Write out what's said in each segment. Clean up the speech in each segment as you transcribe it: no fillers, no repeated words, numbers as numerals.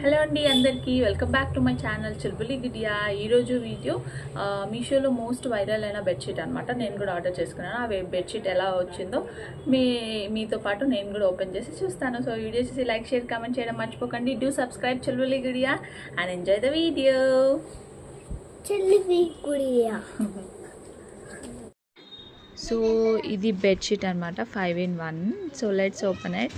Hello అండి అందరికీ welcome back to my channel Chulbuli Gidiya. ఈరోజు వీడియో మీషోలో మోస్ట్ వైరల్ అయిన బెడ్షీట్ అనమాట. నేను కూడా ఆర్డర్ చేసుకున్నాను. ఆ బెడ్షీట్ ఎలా వచ్చిందో మీతో పాటు నేను కూడా ఓపెన్ చేసి చూస్తాను. సో వీడియో చూసి లైక్ షేర్ కామెంట్ చేయడం మర్చిపోకండి. Do subscribe Chulbuli Gidiya and enjoy the video. So ఇది బెడ్షీట్ అనమాట, 5-in-1. So let's open it.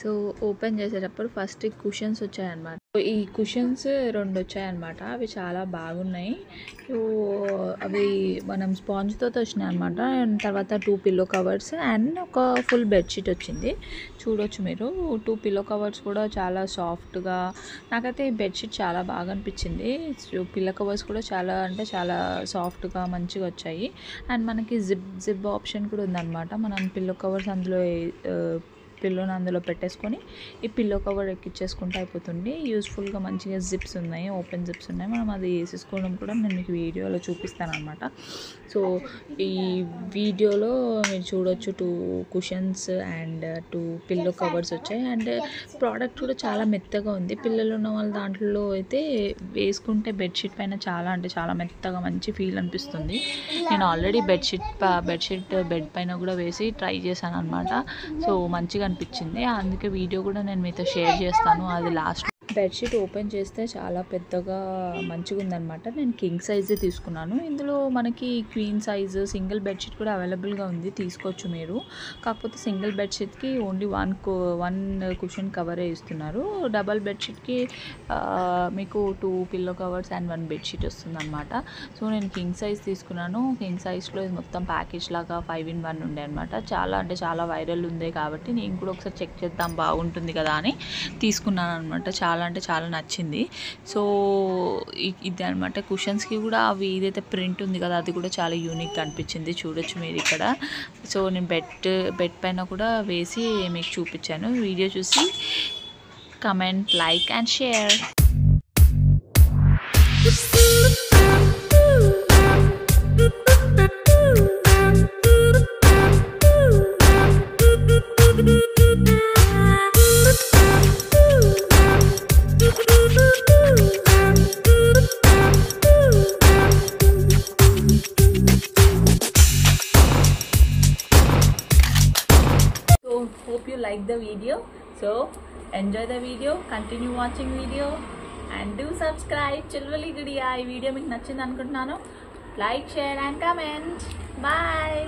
So open చేసేటప్పుడు ఫస్ట్ కుషన్స్ వచ్చాయన్నమాట. ఈ కుషన్స్ 2 వచ్చాయన్నమాట. అవి చాలా బాగున్నాయి. సో అవి మనం స్పాంజ్తో వచ్చినాయి అనమాట. తర్వాత 2 పిల్లో కవర్స్ అండ్ ఒక ఫుల్ బెడ్షీట్ వచ్చింది. చూడొచ్చు మీరు. 2 పిల్లో కవర్స్ కూడా చాలా సాఫ్ట్గా, నాకైతే ఈ బెడ్షీట్ చాలా బాగా అనిపించింది. పిల్లో కవర్స్ కూడా చాలా అంటే చాలా సాఫ్ట్గా మంచిగా వచ్చాయి. అండ్ మనకి జిప్ ఆప్షన్ కూడా ఉందన్నమాట. మనం పిల్లో కవర్స్ పిల్లోని అందులో పెట్టేసుకొని ఈ పిల్లో కవర్ ఎక్కించేసుకుంటే అయిపోతుంది. యూస్ఫుల్గా మంచిగా జిప్స్ ఉన్నాయి, ఓపెన్ జిప్స్ ఉన్నాయి. మనం అది వేసేసుకోవడం కూడా నేను మీకు వీడియోలో చూపిస్తాను అనమాట. సో ఈ వీడియోలో మీరు చూడొచ్చు 2 కుషన్స్ అండ్ 2 పిల్లో కవర్స్ వచ్చాయి. అండ్ ప్రోడక్ట్ కూడా చాలా మెత్తగా ఉంది. పిల్లలు ఉన్న వాళ్ళ దాంట్లో అయితే వేసుకుంటే బెడ్షీట్ పైన చాలా అంటే చాలా మెత్తగా మంచి ఫీల్ అనిపిస్తుంది. నేను ఆల్రెడీ బెడ్షీట్ బెడ్ పైన కూడా వేసి ట్రై చేశాను అనమాట. సో మంచిగా అనిపించింది. అందుకే వీడియో కూడా నేను మీతో షేర్ చేస్తాను. అది లాస్ట్. బెడ్షీట్ ఓపెన్ చేస్తే చాలా పెద్దగా మంచిగా ఉందన్నమాట. నేను కింగ్ సైజే తీసుకున్నాను. ఇందులో మనకి క్వీన్ సైజు సింగిల్ బెడ్షీట్ కూడా అవైలబుల్గా ఉంది, తీసుకోవచ్చు మీరు. కాకపోతే సింగిల్ బెడ్షీట్కి ఓన్లీ 1 కుషన్ కవరే ఇస్తున్నారు. డబల్ బెడ్షీట్కి మీకు 2 పిల్లో కవర్స్ అండ్ 1 బెడ్షీట్ వస్తుంది అనమాట. సో నేను కింగ్ సైజ్ తీసుకున్నాను. కింగ్ సైజ్లో ఇది మొత్తం ప్యాకేజ్ లాగా 5-in-1 ఉండే అనమాట. చాలా అంటే చాలా వైరల్ ఉంది కాబట్టి నేను కూడా ఒకసారి చెక్ చేద్దాం బాగుంటుంది కదా అని తీసుకున్నాను అనమాట. చాలా అంటే చాలా నచ్చింది. సో ఇది అనమాట. కుషన్స్కి కూడా అవి ఏదైతే ప్రింట్ ఉంది కదా అది కూడా చాలా యూనిక్గా అనిపించింది. చూడొచ్చు మీరు ఇక్కడ. సో నేను బెడ్ పైన కూడా వేసి మీకు చూపించాను. వీడియో చూసి comment, like and share. Hope you like the video. So enjoy the video, continue watching video and do subscribe Chulbuli Gidiya. Ee video meeku nachindi anukuntunnanu. Like, share and comment. Bye.